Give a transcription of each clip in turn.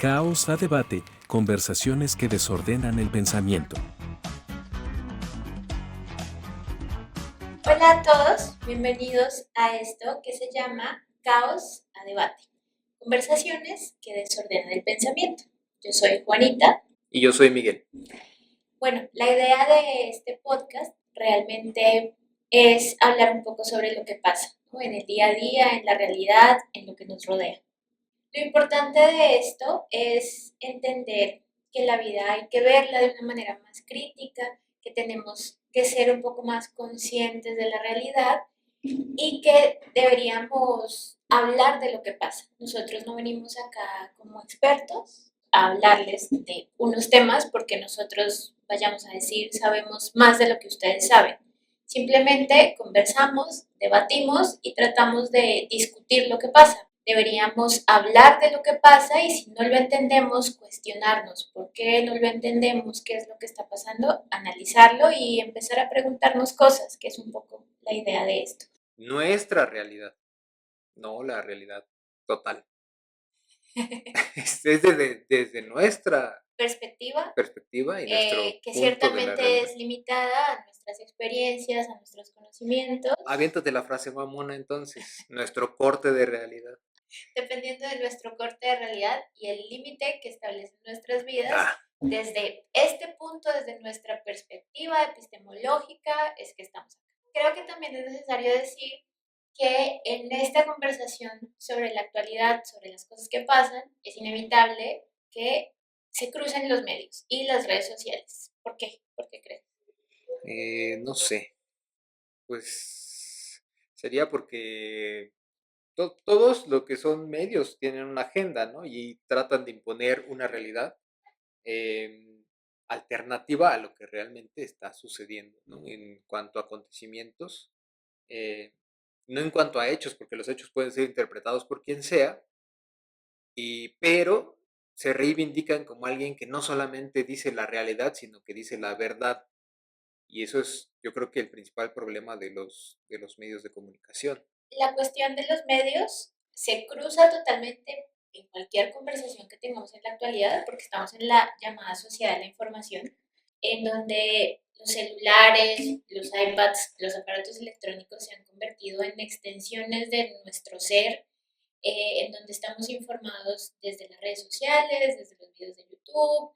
Caos a debate, conversaciones que desordenan el pensamiento. Hola a todos, bienvenidos a esto que se llama Caos a debate, conversaciones que desordenan el pensamiento. Yo soy Juanita. Y yo soy Miguel. Bueno, la idea de este podcast realmente es hablar un poco sobre lo que pasa, ¿no? En el día a día, en la realidad, en lo que nos rodea. Lo importante de esto es entender que la vida hay que verla de una manera más crítica, que tenemos que ser un poco más conscientes de la realidad y que deberíamos hablar de lo que pasa. Nosotros no venimos acá como expertos a hablarles de unos temas porque nosotros vayamos a decir sabemos más de lo que ustedes saben. Simplemente conversamos, debatimos y tratamos de discutir lo que pasa. Deberíamos hablar de lo que pasa y si no lo entendemos, cuestionarnos por qué no lo entendemos, qué es lo que está pasando, analizarlo y empezar a preguntarnos cosas, que es un poco la idea de esto. Nuestra realidad, no la realidad total. Es desde nuestra Perspectiva perspectiva y nuestro que punto de la ciertamente realidad. es limitada a nuestras experiencias, a nuestros conocimientos, Aviéntate la frase mamona entonces, nuestro corte de realidad. dependiendo de nuestro corte de realidad y el límite que establecen nuestras vidas. Ah, Desde este punto, desde nuestra perspectiva epistemológica, es que estamos acá. Creo que también es necesario decir que en esta conversación sobre la actualidad, sobre las cosas que pasan, es inevitable que se crucen los medios y las redes sociales. ¿Por qué? ¿Por qué crees? no sé, pues sería porque todos lo que son medios tienen una agenda, ¿no? Y tratan de imponer una realidad alternativa a lo que realmente está sucediendo, ¿no? En cuanto a acontecimientos, eh, no en cuanto a hechos, porque los hechos pueden ser interpretados por quien sea, pero se reivindican como alguien que no solamente dice la realidad, sino que dice la verdad. Y eso es, yo creo que el principal problema de los medios de comunicación. La cuestión de los medios se cruza totalmente en cualquier conversación que tengamos en la actualidad, porque estamos en la llamada sociedad de la información, en donde los celulares, los iPads, los aparatos electrónicos se han convertido en extensiones de nuestro ser, en donde estamos informados desde las redes sociales, desde los videos de YouTube.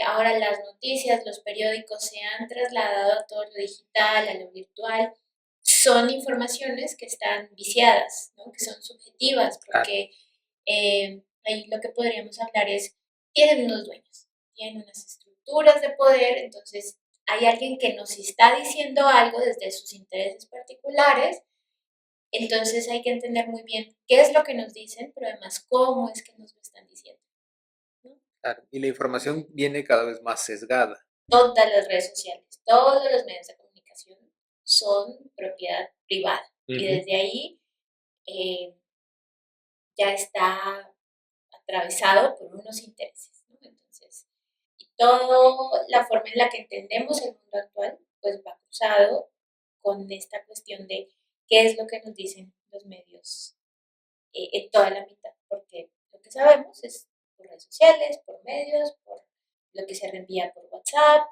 Ahora las noticias, los periódicos se han trasladado a todo lo digital, a lo virtual. Son informaciones que están viciadas, ¿no? Que son subjetivas, porque ahí lo que podríamos hablar es, tienen unos dueños, tienen unas estructuras de poder, entonces hay alguien que nos está diciendo algo desde sus intereses particulares, entonces hay que entender muy bien qué es lo que nos dicen, pero además cómo es que nos lo están diciendo, ¿no? Claro, y la información viene cada vez más sesgada. Todas las redes sociales, todos los medios de comunicación son propiedad privada. Y desde ahí ya está atravesado por unos intereses, ¿no? Entonces, y toda la forma en la que entendemos el mundo actual, pues va cruzado con esta cuestión de qué es lo que nos dicen los medios en toda la mitad, porque lo que sabemos es por redes sociales, por medios, por lo que se reenvía por WhatsApp,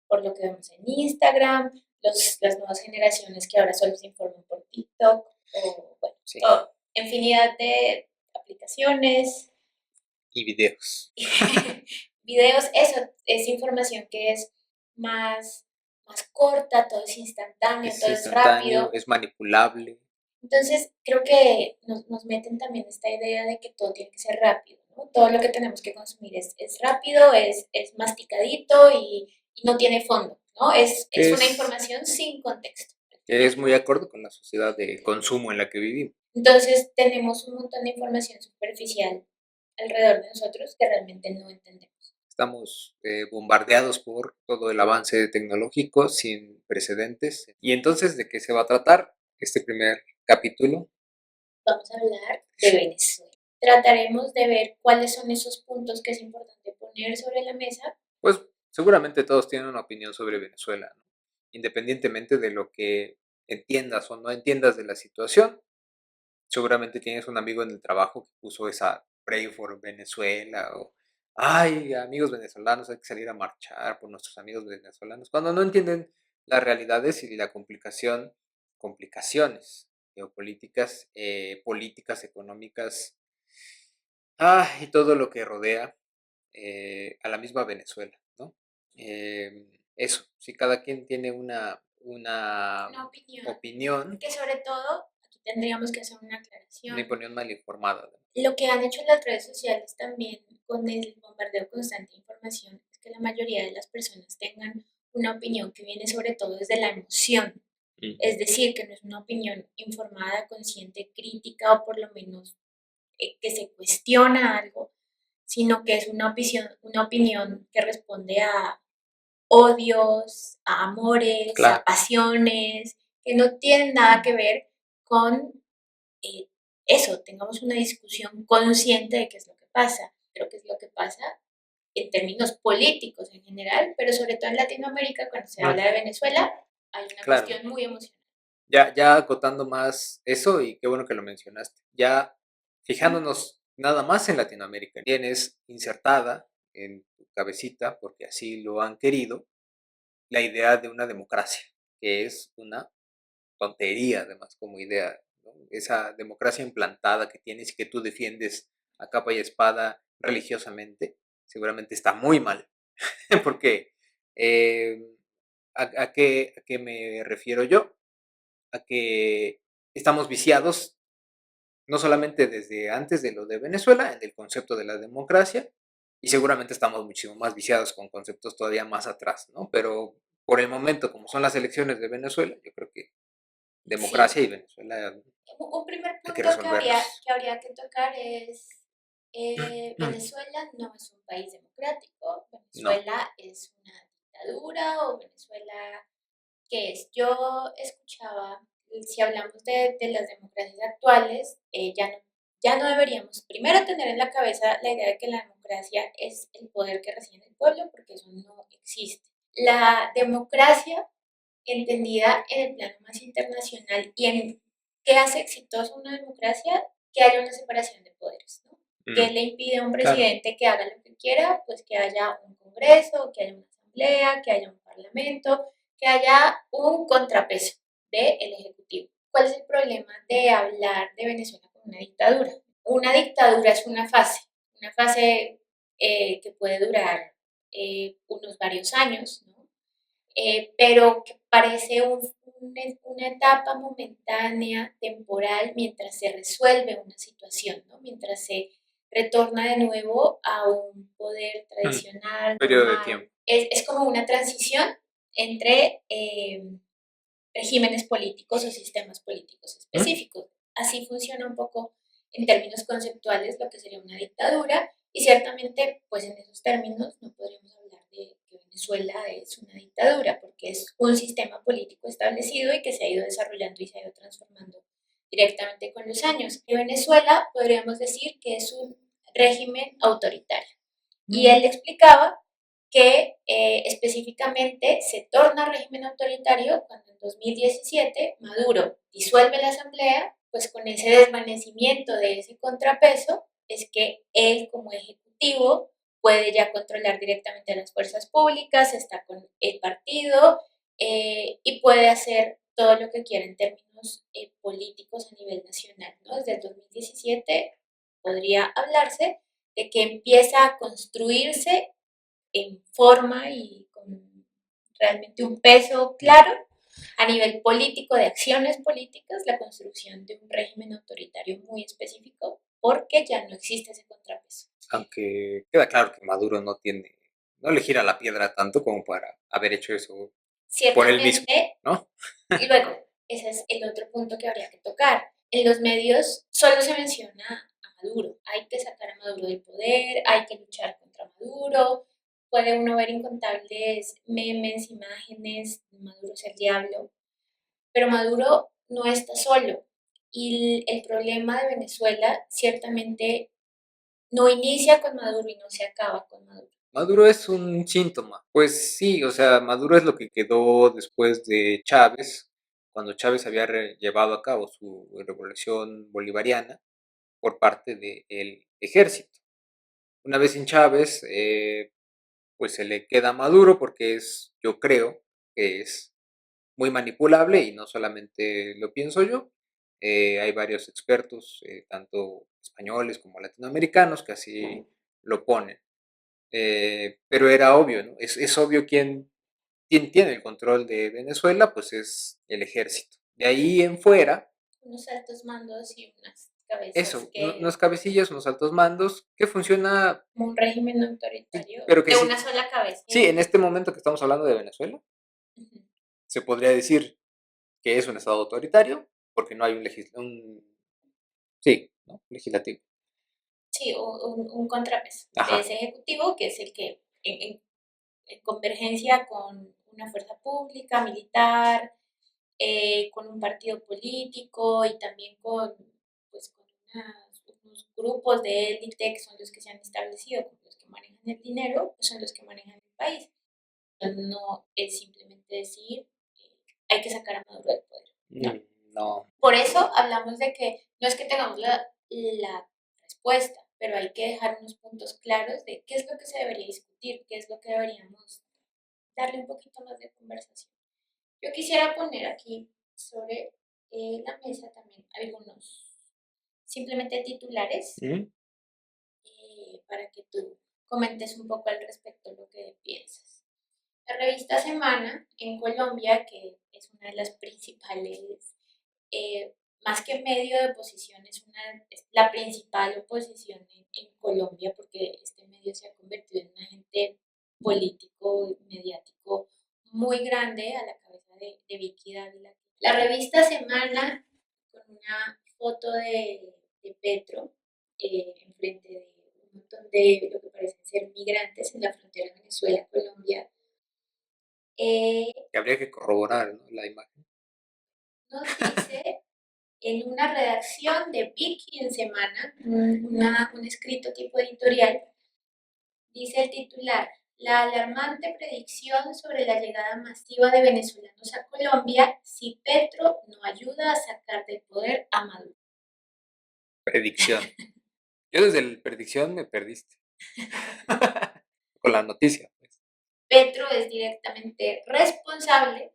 por lo que vemos en Instagram, las nuevas generaciones que ahora solo se informan por TikTok, o bueno, Sí. infinidad de aplicaciones. Y videos. Videos, eso es información que es más, más corta, todo es instantáneo, todo es rápido. Es manipulable. Entonces, creo que nos meten también esta idea de que todo tiene que ser rápido, ¿no? Todo lo que tenemos que consumir es rápido, es masticadito y no tiene fondo, ¿no? Es una información sin contexto. Que es muy acorde con la sociedad de consumo en la que vivimos. Entonces, tenemos un montón de información superficial alrededor de nosotros que realmente no entendemos. Estamos bombardeados por todo el avance tecnológico sin precedentes. ¿Y entonces de qué se va a tratar este primer capítulo? Vamos a hablar de Venezuela. Trataremos de ver cuáles son esos puntos que es importante poner sobre la mesa. Pues seguramente todos tienen una opinión sobre Venezuela, ¿no? Independientemente de lo que entiendas o no entiendas de la situación. Seguramente tienes un amigo en el trabajo que puso esa Pray for Venezuela o ay, amigos venezolanos, hay que salir a marchar por nuestros amigos venezolanos, cuando no entienden las realidades y la complicaciones geopolíticas, políticas, económicas, y todo lo que rodea a la misma Venezuela, ¿no? Eso, si cada quien tiene una Una opinión. opinión, Que sobre todo, aquí tendríamos que hacer una una aclaración. opinión mal informada, ¿no? Lo que han hecho las redes sociales también con el bombardeo constante de información es que la mayoría de las personas tengan una opinión que viene sobre todo desde la emoción. Es decir, que no es una opinión informada, consciente, crítica o por lo menos que se cuestiona algo, sino que es una opinión que responde a odios, a amores, Claro. a pasiones, que no tienen nada que ver con eh, eso, tengamos una discusión consciente de qué es lo que pasa, pero qué es lo que pasa en términos políticos en general, pero sobre todo en Latinoamérica, cuando se habla de Venezuela, hay una Claro. cuestión muy emocional. Ya acotando más eso, y qué bueno que lo mencionaste, ya fijándonos nada más en Latinoamérica, tienes insertada en tu cabecita, porque así lo han querido, la idea de una democracia, que es una tontería además como idea, ¿no? Esa democracia implantada que tienes y que tú defiendes a capa y espada religiosamente, seguramente está muy mal, porque ¿a qué me refiero yo? A que estamos viciados, no solamente desde antes de lo de Venezuela, en el concepto de la democracia, y seguramente estamos muchísimo más viciados con conceptos todavía más atrás, ¿no? Pero por el momento, como son las elecciones de Venezuela, yo creo que democracia Sí, y Venezuela un primer hay que punto resolverlos. que habría que tocar es, Venezuela no es un país democrático, No. Venezuela es una dictadura o Venezuela, ¿qué es? Yo escuchaba, si hablamos de las democracias actuales, ya no deberíamos primero tener en la cabeza la idea de que la democracia es el poder que recibe el pueblo, porque eso no existe. La democracia entendida en el plano más internacional y en qué hace exitosa una democracia, que haya una separación de poderes, ¿no? ¿Qué le impide a un Claro. presidente que haga lo que quiera? Pues que haya un congreso, que haya una asamblea, que haya un parlamento, que haya un contrapeso del ejecutivo. ¿Cuál es el problema de hablar de Venezuela como una dictadura? Una dictadura es una fase que puede durar unos varios años, ¿no? Pero que parece una etapa momentánea, temporal, mientras se resuelve una situación, ¿no? Mientras se retorna de nuevo a un poder tradicional, Periodo de normal. tiempo. Es como una transición entre regímenes políticos o sistemas políticos específicos. Así funciona un poco en términos conceptuales lo que sería una dictadura y ciertamente pues en esos términos no podríamos hablar de que Venezuela es una dictadura porque es un sistema político establecido y que se ha ido desarrollando y se ha ido transformando directamente con los años. En Venezuela podríamos decir que es un régimen autoritario. Y él explicaba que específicamente se torna régimen autoritario cuando en 2017 Maduro disuelve la asamblea, pues con ese desvanecimiento de ese contrapeso es que él como ejecutivo puede ya controlar directamente a las fuerzas públicas, está con el partido y puede hacer todo lo que quiera en términos políticos a nivel nacional, ¿no? Desde el 2017 podría hablarse de que empieza a construirse en forma y con realmente un peso claro a nivel político, de acciones políticas, la construcción de un régimen autoritario muy específico, porque ya no existe ese contrapeso. Aunque queda claro que Maduro no le gira la piedra tanto como para haber hecho eso por él mismo, Ciertamente, ¿no? y luego, ese es el otro punto que habría que tocar. En los medios solo se menciona a Maduro. Hay que sacar a Maduro del poder, hay que luchar contra Maduro. Puede uno ver incontables memes, imágenes, Maduro es el diablo. Pero Maduro no está solo. Y el problema de Venezuela ciertamente no inicia con Maduro y no se acaba con Maduro. Maduro es un síntoma. Pues sí, o sea, Maduro es lo que quedó después de Chávez, cuando Chávez había llevado a cabo su revolución bolivariana por parte del ejército. Una vez sin Chávez, pues se le queda a Maduro porque yo creo que es muy manipulable y no solamente lo pienso yo. Hay varios expertos, tanto españoles como latinoamericanos, que así lo ponen. Pero era obvio, ¿no? Es obvio quién tiene el control de Venezuela, pues es el ejército. De ahí en fuera, Unos altos mandos y unas cabezas eso, unos que, cabecillas, unos altos mandos, que funciona, como un régimen autoritario, pero que de sí, una sola cabeza. sí, en este momento que estamos hablando de Venezuela, Ujú. se podría decir que es un estado autoritario, porque no hay sí, ¿no? Legislativo. Sí, un contrapeso de Ajá. ese ejecutivo, que es el que en convergencia con una fuerza pública, militar, con un partido político y también pues, con unos grupos de élite que son los que se han establecido, como los que manejan el dinero, pues son los que manejan el país. No es simplemente decir hay que sacar a Maduro del poder. No. No. Por eso hablamos de que no es que tengamos la respuesta, pero hay que dejar unos puntos claros de qué es lo que se debería discutir, qué es lo que deberíamos darle un poquito más de conversación. Yo quisiera poner aquí sobre la mesa también algunos simplemente titulares ¿Mm? para que tú comentes un poco al respecto lo que piensas. La revista Semana en Colombia, que es una de las principales, más que medio de oposición, es la principal oposición en Colombia, porque este medio se ha convertido en un agente político y mediático muy grande a la cabeza de Vicky Dávila. La revista Semana, con una foto de Petro, enfrente de un montón de lo que parecen ser migrantes en la frontera Venezuela-Colombia, Que habría que corroborar, ¿no? La imagen. nos dice en una redacción de Vicky en Semana, un escrito tipo editorial, dice el titular: la alarmante predicción sobre la llegada masiva de venezolanos a Colombia si Petro no ayuda a sacar del poder a Maduro. Predicción. Yo desde la predicción me perdiste. Con la noticia, pues. Petro es directamente responsable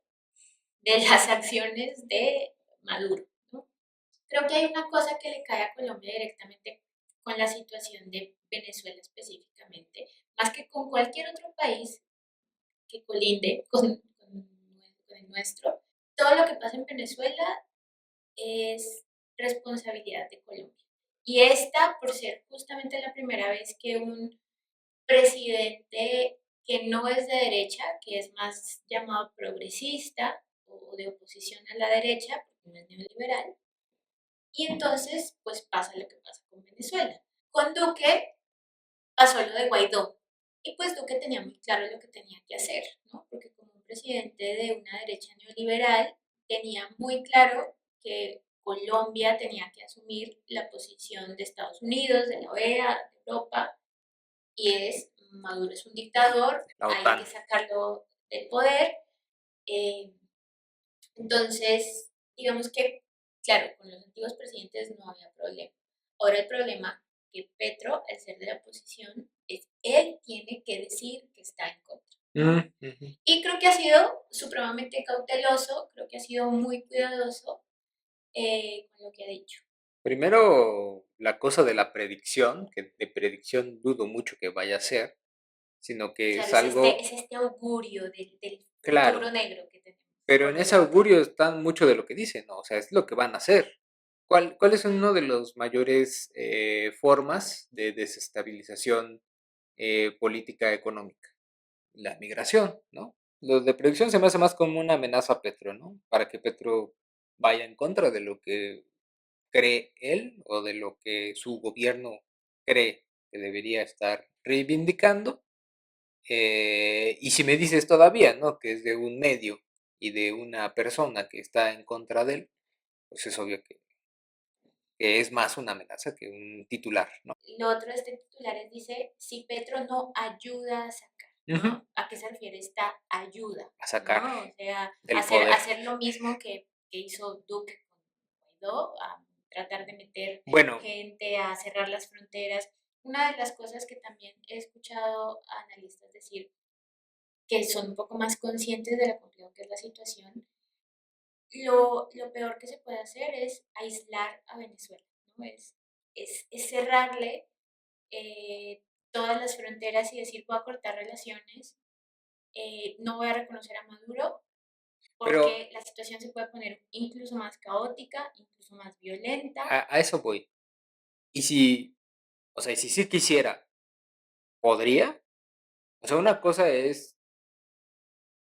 de las acciones de Maduro, ¿no? Creo que hay una cosa que le cae a Colombia directamente con la situación de Venezuela específicamente, más que con cualquier otro país que colinde con el nuestro. Todo lo que pasa en Venezuela es responsabilidad de Colombia. Y esta, por ser justamente la primera vez que un presidente que no es de derecha, que es más llamado progresista o de oposición a la derecha, porque no es neoliberal, y entonces pues pasa lo que pasa con Venezuela. Con Duque pasó lo de Guaidó, y pues Duque tenía muy claro lo que tenía que hacer, ¿no? Porque como un presidente de una derecha neoliberal tenía muy claro que Colombia tenía que asumir la posición de Estados Unidos, de la OEA, de Europa, y es Maduro es un dictador, La hay OTAN. que sacarlo del poder. eh, entonces, digamos que, claro, con los antiguos presidentes no había problema. Ahora el problema que Petro, al ser de la oposición, es él tiene que decir que está en contra, ¿no? Ujú. Y creo que ha sido supremamente cauteloso, creo que ha sido muy cuidadoso con lo que ha dicho. Primero, la cosa de la predicción, que de predicción dudo mucho que vaya a ser, sino que Claro, es algo es este augurio del futuro claro. negro que tenemos Pero por en ese delante. augurio está mucho de lo que dicen, ¿no? O sea, es lo que van a hacer. ¿Cuáles son uno de los mayores formas de desestabilización política económica? La migración, ¿no? Los de predicción se me hace más como una amenaza a Petro, ¿no? Para que Petro vaya en contra de lo que cree él o de lo que su gobierno cree que debería estar reivindicando. Y si me dices todavía, ¿no? Que es de un medio y de una persona que está en contra de él, pues es obvio que es más una amenaza que un titular, ¿no? Lo otro de este titulares dice, si Petro no ayuda a sacar, Ujú. ¿no? ¿A qué se refiere esta ayuda? A sacar ¿No? O sea, del poder. hacer lo mismo que hizo Duque con Guaidó, a tratar de meter Bueno, gente, a cerrar las fronteras. una de las cosas que también he escuchado a analistas decir que son un poco más conscientes de lo complejo que es la situación, lo peor que se puede hacer es aislar a Venezuela, ¿no? Es cerrarle todas las fronteras y decir voy a cortar relaciones, no voy a reconocer a Maduro Pero porque la situación se puede poner incluso más caótica, incluso más violenta. a eso voy. Y si, o sea, y si sí quisiera, ¿podría? O sea, una cosa es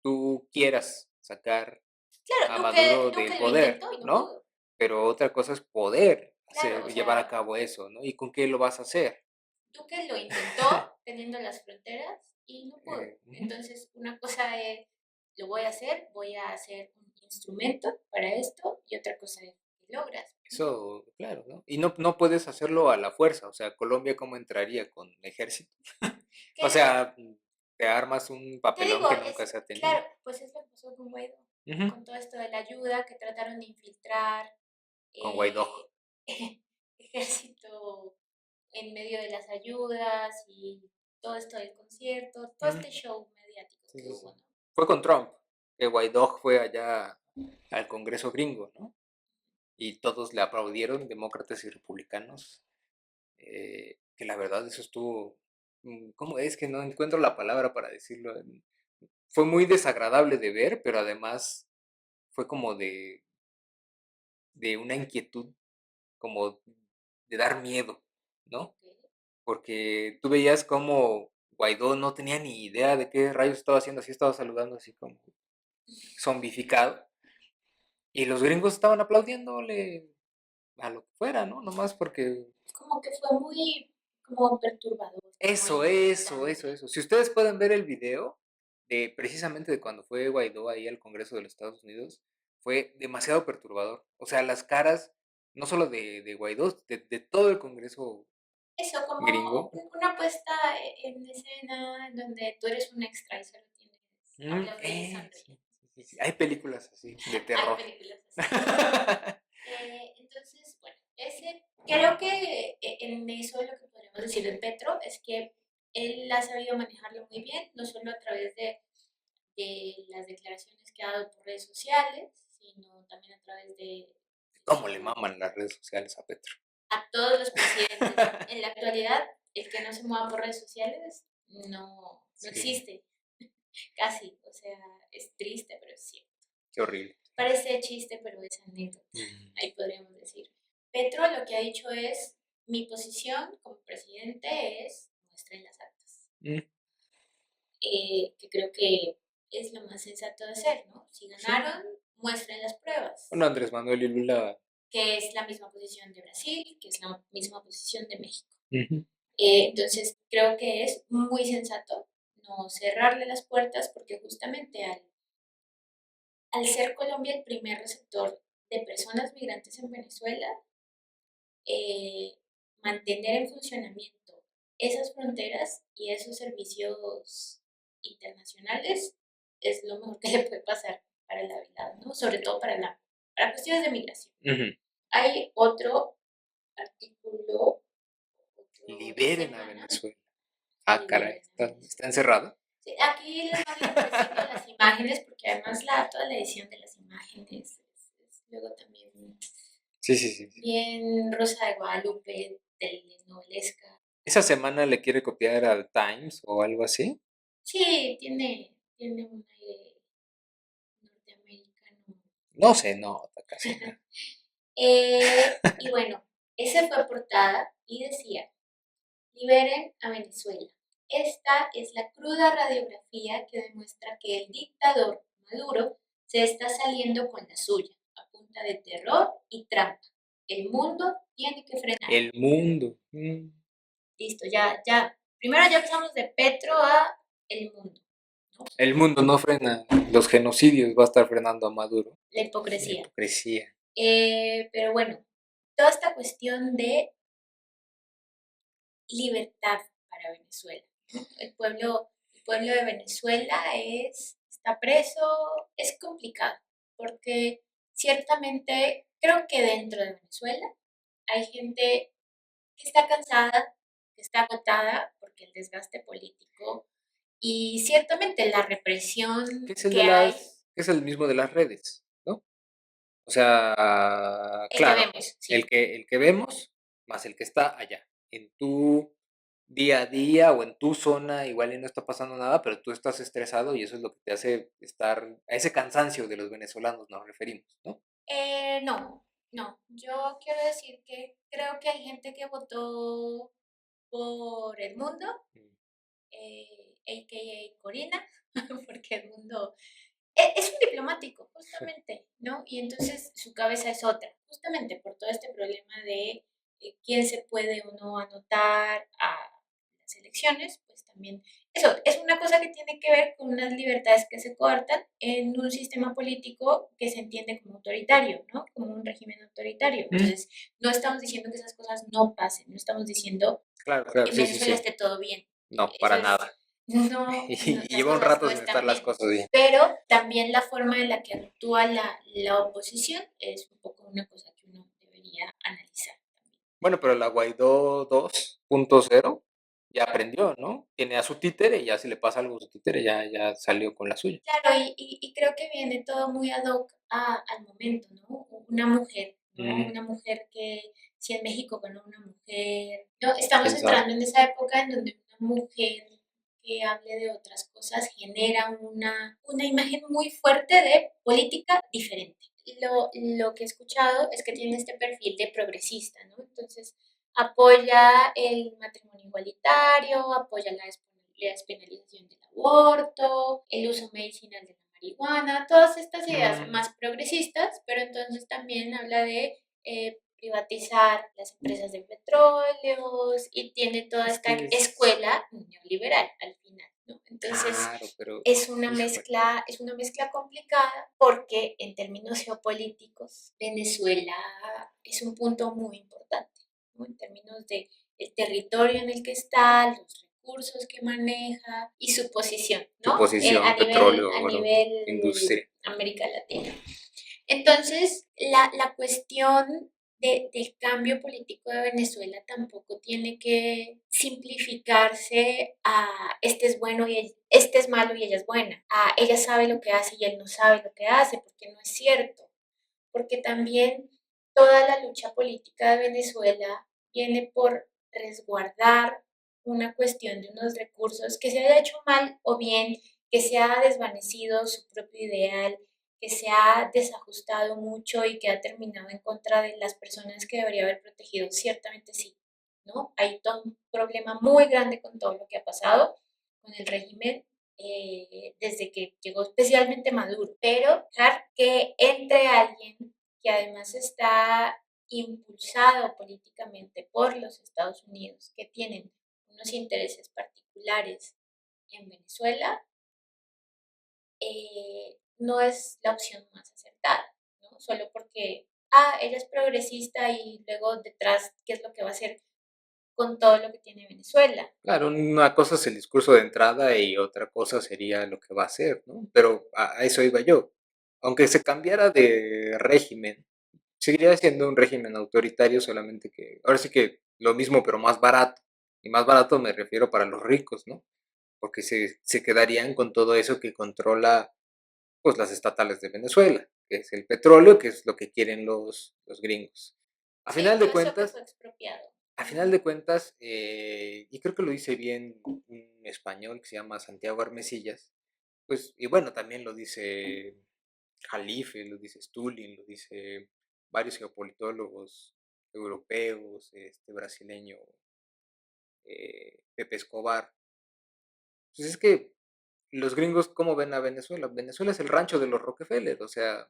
tú quieras sacar Claro, a Maduro del Duque lo poder, intentó y no ¿no? pudo. Pero otra cosa es poder Claro, o llevar a sea, cabo eso, ¿no? ¿Y con qué lo vas a hacer? Duque lo intentó teniendo las fronteras y no pudo. Ujú. Entonces, una cosa es, lo voy a hacer un instrumento para esto, y otra cosa es, ¿qué logras? ¿No? Eso, claro, ¿no? Y no puedes hacerlo a la fuerza, o sea, Colombia, ¿cómo entraría con ejército? O Que sea, te armas un te papelón digo, que nunca es, se ha tenido. claro, pues es lo que pasó con Guaidó, Ujú. con todo esto de la ayuda que trataron de infiltrar, Con Guaidó. eh, ejército en medio de las ayudas y todo esto del concierto, todo Ujú. este show mediático Sí, que sí, sí. hubo, ¿no? Fue con Trump, que Guaidó fue allá al Congreso gringo, ¿no? Y todos le aplaudieron, demócratas y republicanos, que la verdad eso estuvo, ¿cómo es que no encuentro la palabra para decirlo? Fue muy desagradable de ver, pero además fue como de una inquietud, como de dar miedo, ¿no? Ok. Porque tú veías como Guaidó no tenía ni idea de qué rayos estaba haciendo, así estaba saludando así como zombificado. Y los gringos estaban aplaudiéndole a lo que fuera, ¿no? Nomás porque Como que fue muy como perturbador, como inquietante. eso. Si ustedes pueden ver el video de precisamente de cuando fue Guaidó ahí al Congreso de los Estados Unidos, fue demasiado perturbador. O sea, las caras, no solo de Guaidó, de todo el Congreso Eso, como gringo. una puesta en escena donde tú eres un extra y solo tienes aplaudir y sonreír. Sí. Hay películas así, de Hay terror. películas así. Entonces, bueno, creo que en eso lo que podríamos decir de Petro es que él ha sabido manejarlo muy bien, no solo a través de las declaraciones que ha dado por redes sociales, sino también a través de ¿Cómo le su maman las redes sociales a Petro? a todos los presidentes. En la actualidad, el que no se mueva por redes sociales no Sí, existe, casi. O sea, es triste, pero es cierto. qué horrible. Parece chiste, pero es anécdota, Mm. ahí podríamos decir. Petro lo que ha dicho es, mi posición como presidente es muestren las actas, Mm, que creo que es lo más sensato de hacer, ¿no? Si sí. ganaron, muestren las pruebas, Bueno, Andrés Manuel y Lula. que es la misma posición de Brasil, que es la misma posición de México. Ujú. Entonces, creo que es muy sensato no cerrarle las puertas porque justamente al ser Colombia el primer receptor de personas migrantes en Venezuela, eh, mantener en funcionamiento esas fronteras y esos servicios internacionales es lo mejor que le puede pasar para la vida, ¿no? Sobre todo para cuestiones de migración. Ujú. Hay otro artículo, de Liberen a semana, Venezuela. Ah, caray, liberen a está Venezuela. encerrado. Sí, aquí les van a ir apareciendo las imágenes, porque además toda la edición de las imágenes es luego también Sí, sí, sí. bien Rosa de Guadalupe, telenovelesca. ¿Esa semana le quiere copiar al Times o algo así? Sí, tiene un aire norteamericano. No se nota casi nada. Y bueno, ese fue portada y decía, liberen a Venezuela. Esta es la cruda radiografía que demuestra que el dictador Maduro se está saliendo con la suya, a punta de terror y trampa. El mundo tiene que frenar. El mundo. Listo, ya. Primero ya pasamos de Petro a el mundo, ¿no? El mundo no frena los genocidios, va a estar frenando a Maduro. La La hipocresía. hipocresía. Pero bueno, toda esta cuestión de libertad para Venezuela, ¿no? El pueblo de Venezuela está preso, es complicado, porque ciertamente creo que dentro de Venezuela hay gente que está cansada que está agotada porque el desgaste político y ciertamente la represión Que es el que de hay, es el mismo de las redes, ¿no? O sea, el que claro, vemos, sí. el que vemos más el que está allá, en tu día a día o en tu zona, igual y no está pasando nada, pero tú estás estresado y eso es lo que te hace estar, a ese cansancio de los venezolanos nos referimos, ¿no? No, no. Yo quiero decir que creo que hay gente que votó por Edmundo, Mm. a.k.a. Corina, porque Edmundo es un diplomático, justamente, ¿no? Y entonces su cabeza es otra, justamente por todo este problema de quién se puede o no anotar a las elecciones, pues también eso es una cosa que tiene que ver con unas libertades que se cortan en un sistema político que se entiende como autoritario, ¿no? Como un régimen autoritario. Entonces, no estamos diciendo que esas cosas no pasen, no estamos diciendo Claro, claro, en sí, sí, Venezuela sí. esté todo bien. No, Eso para es, nada. no, Y las lleva un cosas rato no sin están estar las bien. cosas bien. Pero también la forma en la que actúa la oposición es un poco una cosa que uno debería analizar también. Bueno, pero la Guaidó 2.0 ya aprendió, ¿no? Tiene a su títere y ya si le pasa algo a su títere ya salió con la suya. Claro, y creo que viene todo muy ad hoc al momento, ¿no? Una mujer, ¿no? Mm, Una mujer que, si en México ganó una mujer, ¿no? Estamos quién sabe. entrando en esa época en donde una mujer que hable de otras cosas genera una imagen muy fuerte de política diferente. Lo que he escuchado es que tiene este perfil de progresista, ¿no? Entonces, apoya el matrimonio igualitario, apoya la despenalización del aborto, el uso medicinal de la marihuana, todas estas ideas Mm, más progresistas, pero entonces también habla de privatizar las empresas de petróleos y tiene toda es esta que es... escuela neoliberal al final, ¿no? Entonces Claro, pero híjole. es una mezcla complicada porque en términos geopolíticos Venezuela es un punto muy importante, ¿no? En términos de el territorio en el que está, los recursos que maneja y su posición, Su ¿no? posición, petróleo, A oro, nivel industria. América Latina. Entonces, la cuestión del cambio político de Venezuela tampoco tiene que simplificarse a este es bueno y este es malo y ella es buena, a ella sabe lo que hace y él no sabe lo que hace, porque no es cierto, porque también toda la lucha política de Venezuela viene por resguardar una cuestión de unos recursos que se haya hecho mal o bien que se ha desvanecido su propio ideal, que se ha desajustado mucho y que ha terminado en contra de las personas que debería haber protegido, ciertamente sí, ¿no? Hay todo un problema muy grande con todo lo que ha pasado con el régimen desde que llegó especialmente Maduro, pero dejar que entre alguien que además está impulsado políticamente por los Estados Unidos, que tienen unos intereses particulares en Venezuela, no es la opción más acertada, ¿no? Solo porque, ella es progresista y luego detrás, ¿qué es lo que va a hacer con todo lo que tiene Venezuela? Claro, una cosa es el discurso de entrada y otra cosa sería lo que va a hacer, ¿no? Pero a eso iba yo. Aunque se cambiara de régimen, seguiría siendo un régimen autoritario, solamente que ahora sí que lo mismo, pero más barato. Y más barato me refiero para los ricos, ¿no? Porque se quedarían con todo eso que controla pues las estatales de Venezuela, que es el petróleo, que es lo que quieren los gringos. A Sí, final de todo eso que cuentas, fue expropiado. a final de cuentas, y creo que lo dice bien un español que se llama Santiago Armesillas, pues, y bueno, también lo dice Jalife, lo dice Stulin, lo dice varios geopolitólogos europeos, este brasileño, Pepe Escobar. Pues es que los gringos, ¿cómo ven a Venezuela? Venezuela es el rancho de los Rockefeller, o sea,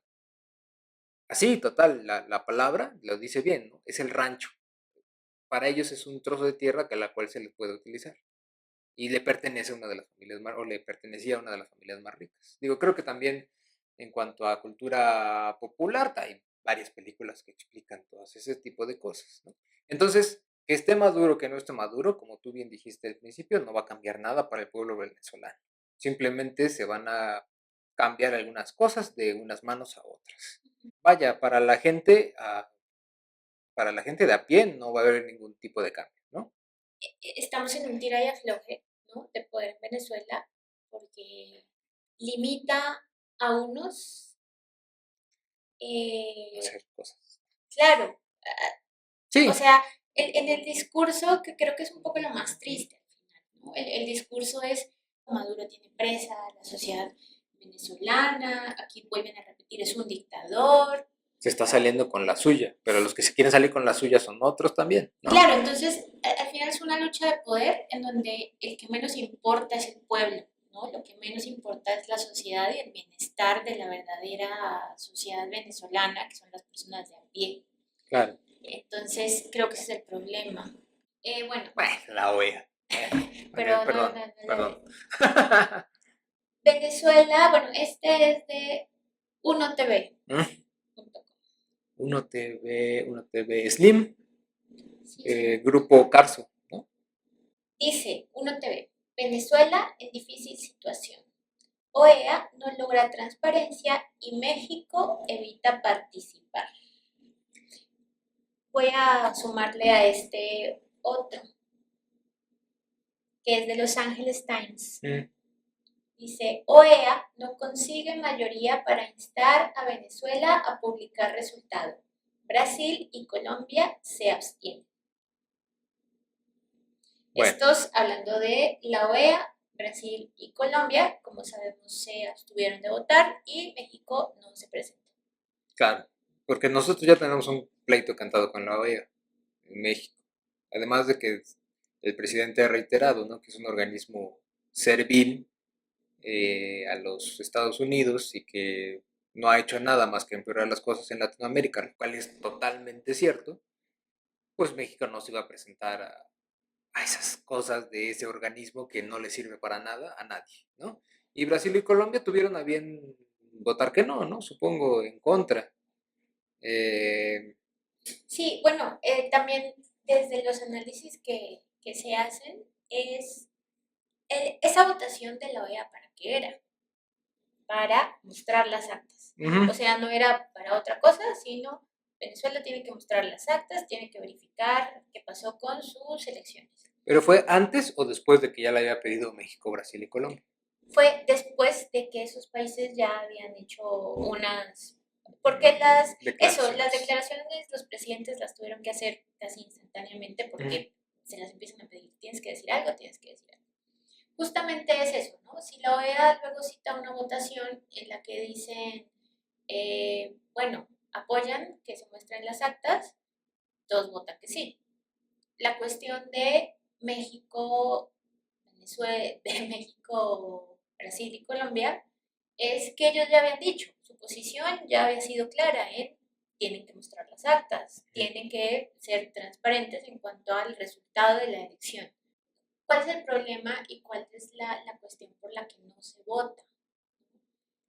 así, total, la palabra lo dice bien, ¿no? Es el rancho. Para ellos es un trozo de tierra que a la cual se les puede utilizar. Y le pertenece a una de las familias más, o le pertenecía a una de las familias más ricas. Digo, creo que también en cuanto a cultura popular, hay varias películas que explican todas ese tipo de cosas, ¿no? Entonces, que esté maduro, que no esté maduro, como tú bien dijiste al principio, no va a cambiar nada para el pueblo venezolano. Simplemente se van a cambiar algunas cosas de unas manos a otras. Vaya, para la gente de a pie no va a haber ningún tipo de cambio, ¿no? estamos en un tira y afloje, ¿no? De poder en Venezuela, porque limita a unos, eh, Hacer cosas. claro, o Sí, sea, en el discurso, que creo que es un poco lo más triste al final, ¿no? El discurso es, Maduro tiene presa a la sociedad venezolana, aquí vuelven a repetir, es un dictador. se está saliendo con la suya, pero los que se quieren salir con la suya son otros también, ¿no? Claro, entonces al final es una lucha de poder en donde el que menos importa es el pueblo, ¿no? Lo que menos importa es la sociedad y el bienestar de la verdadera sociedad venezolana, que son las personas de a pie. Claro. Entonces creo que ese es el problema. Bueno, Bueno, la OEA. pero no, Perdón, no, no, perdón. Venezuela, bueno, este es de unotv.com. Uno TV Slim, Sí, sí. Grupo Carso, ¿no? Dice UnoTV, Venezuela en difícil situación. OEA no logra transparencia y México evita participar. Voy a sumarle a este otro, que es de Los Angeles Times. Dice, OEA no consigue mayoría para instar a Venezuela a publicar resultado. Brasil y Colombia se abstienen. Bueno, Estos, hablando de la OEA, Brasil y Colombia, como sabemos, se abstuvieron de votar y México no se presenta. claro, porque nosotros ya tenemos un pleito cantado con la OEA en México. Además de que el presidente ha reiterado, ¿no? Que es un organismo servil a los Estados Unidos y que no ha hecho nada más que empeorar las cosas en Latinoamérica, lo cual es totalmente cierto, pues México no se iba a presentar a esas cosas de ese organismo que no le sirve para nada a nadie, ¿no? Y Brasil y Colombia tuvieron a bien votar que no, ¿no? Supongo en contra. Eh, Sí, bueno, también desde los análisis que se hacen, esa votación de la OEA, ¿para qué era? Para mostrar las actas. O ujú. sea, no era para otra cosa, sino Venezuela tiene que mostrar las actas, tiene que verificar qué pasó con sus elecciones. Pero fue antes o después de que ya le había pedido México, Brasil y Colombia. Fue después de que esos países ya habían hecho unas, porque las Declaraciones. declaraciones de los presidentes las tuvieron que hacer casi instantáneamente porque se las empiezan a pedir, tienes que decir algo, tienes que decir algo. Justamente es eso, ¿no? Si la OEA luego cita una votación en la que dicen, bueno, apoyan que se muestren las actas, todos votan que sí. La cuestión de México, Venezuela, de México, Brasil y Colombia es que ellos ya habían dicho, su posición ya había sido clara en tienen que mostrar las actas, tienen que ser transparentes en cuanto al resultado de la elección. ¿Cuál es el problema y cuál es la cuestión por la que no se vota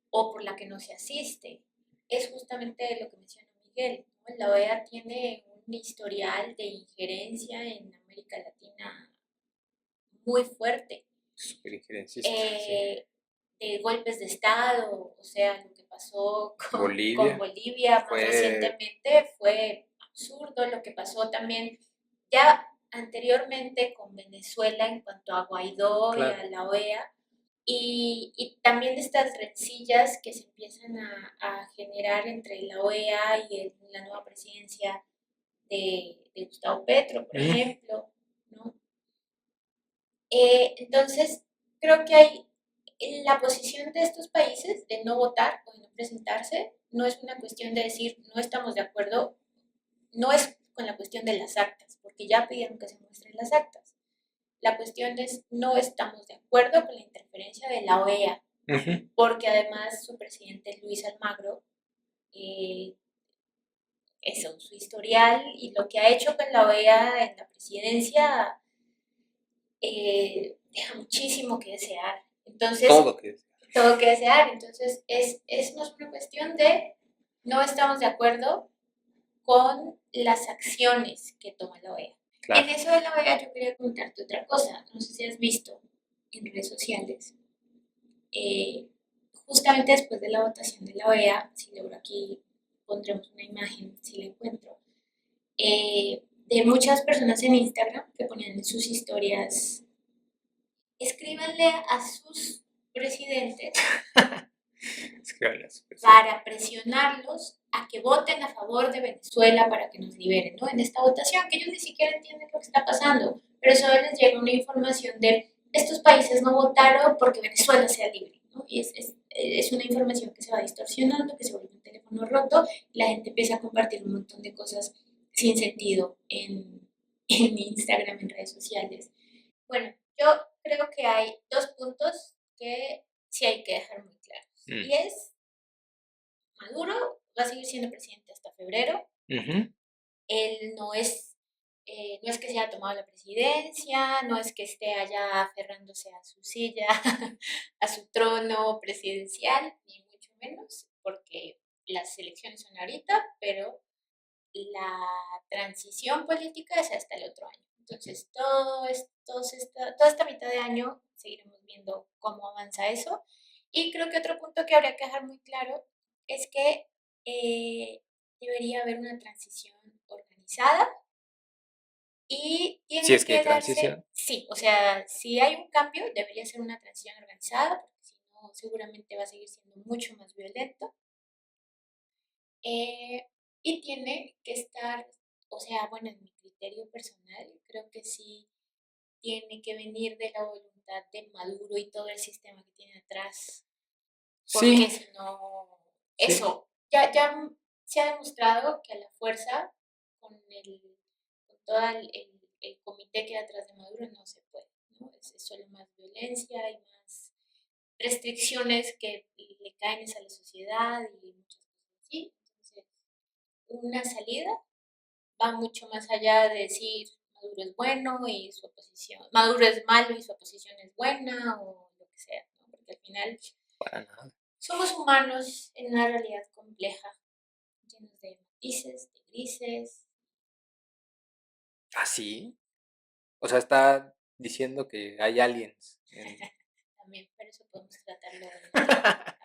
o por la que no se asiste? Es justamente lo que menciona Miguel, ¿no? La OEA tiene un historial de injerencia en América Latina muy fuerte, Súper injerencista, sí. de golpes de Estado, o sea, lo que pasó con Bolivia Bolivia más fue, recientemente fue absurdo, lo que pasó también ya anteriormente con Venezuela en cuanto a Guaidó y a claro. la OEA, y también estas rencillas que se empiezan a generar entre la OEA y la nueva presidencia de Gustavo Petro, por ejemplo, ¿no? Entonces, creo que hay la posición de estos países de no votar o de no presentarse, no es una cuestión de decir no estamos de acuerdo, no es con la cuestión de las actas, porque ya pidieron que se muestren las actas. La cuestión es no estamos de acuerdo con la interferencia de la OEA, porque además su presidente Luis Almagro, eh, eso, su historial y lo que ha hecho con la OEA en la presidencia deja muchísimo que desear. Entonces, Todo que todo que desear. Entonces, es más una cuestión de no estamos de acuerdo con las acciones que toma la OEA. En claro. eso de la OEA yo quería contarte otra cosa. No sé si has visto en redes sociales. eh, Justamente después de la votación de la OEA, si logro aquí, pondremos una imagen si la encuentro. de muchas personas en Instagram que ponían en sus historias, escríbanle a sus presidentes Es que hablas, pues, para presionarlos a que voten a favor de Venezuela para que nos liberen, ¿no? En esta votación, que ellos ni siquiera entienden lo que está pasando, pero solo les llega una información de estos países no votaron porque Venezuela sea libre, ¿no? Y es una información que se va distorsionando, que se vuelve un teléfono roto, y la gente empieza a compartir un montón de cosas sin sentido en Instagram, en redes sociales. Bueno, yo creo que hay dos puntos que sí hay que dejar muy claros. Mm. Y es, Maduro va a seguir siendo presidente hasta febrero. Ujú. Él no es que se haya tomado la presidencia, no es que esté allá aferrándose a su silla, a su trono presidencial, ni mucho menos, porque las elecciones son ahorita, pero la transición política es hasta el otro año. Entonces, toda esta mitad de año seguiremos viendo cómo avanza eso. Y creo que otro punto que habría que dejar muy claro es que debería haber una transición organizada y Si tiene es que hay que darse, transición. sí, o sea, si hay un cambio, debería ser una transición organizada, porque si no, seguramente va a seguir siendo mucho más violento. Eh, y tiene que estar, o sea, bueno, en mi criterio personal, creo que sí tiene que venir de la voluntad de Maduro y todo el sistema que tiene atrás, porque Sí, si no, sí. eso, ya se ha demostrado que a la fuerza, con todo el comité que hay atrás de Maduro, no se puede, ¿no? Es solo más violencia y más restricciones que le caen a la sociedad y muchas cosas así. Entonces, una salida va mucho más allá de decir Maduro es bueno y su oposición, Maduro es malo y su oposición es buena o lo que sea, ¿no? Porque al final Para nada. somos humanos en una realidad compleja, llenos de matices, de grises. ¿Ah, sí? O sea, está diciendo que hay aliens. También, pero eso podemos tratarlo en otro capítulo.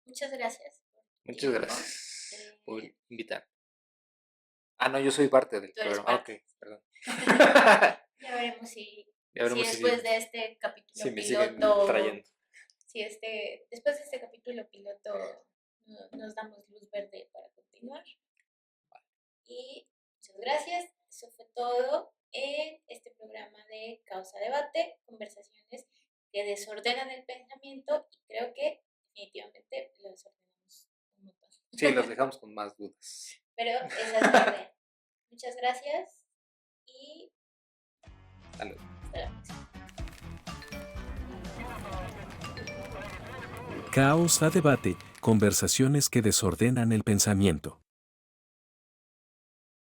Muchas gracias por tu Muchas tiempo. gracias por invitar. Ah, no, yo soy parte del Tú eres programa. Ah, ok, parte. perdón. Ya veremos si, Ya si veremos después de este capítulo si me siguen piloto, trayendo. si después de este capítulo piloto nos damos luz verde para continuar. Y muchas gracias. Eso fue todo en este programa de Causa Debate, conversaciones que desordenan el pensamiento y creo que definitivamente lo desordenamos un montón. Sí, los dejamos con más dudas. Pero esa es la idea. Muchas gracias y Salud. hasta la próxima. Caos a debate, conversaciones que desordenan el pensamiento.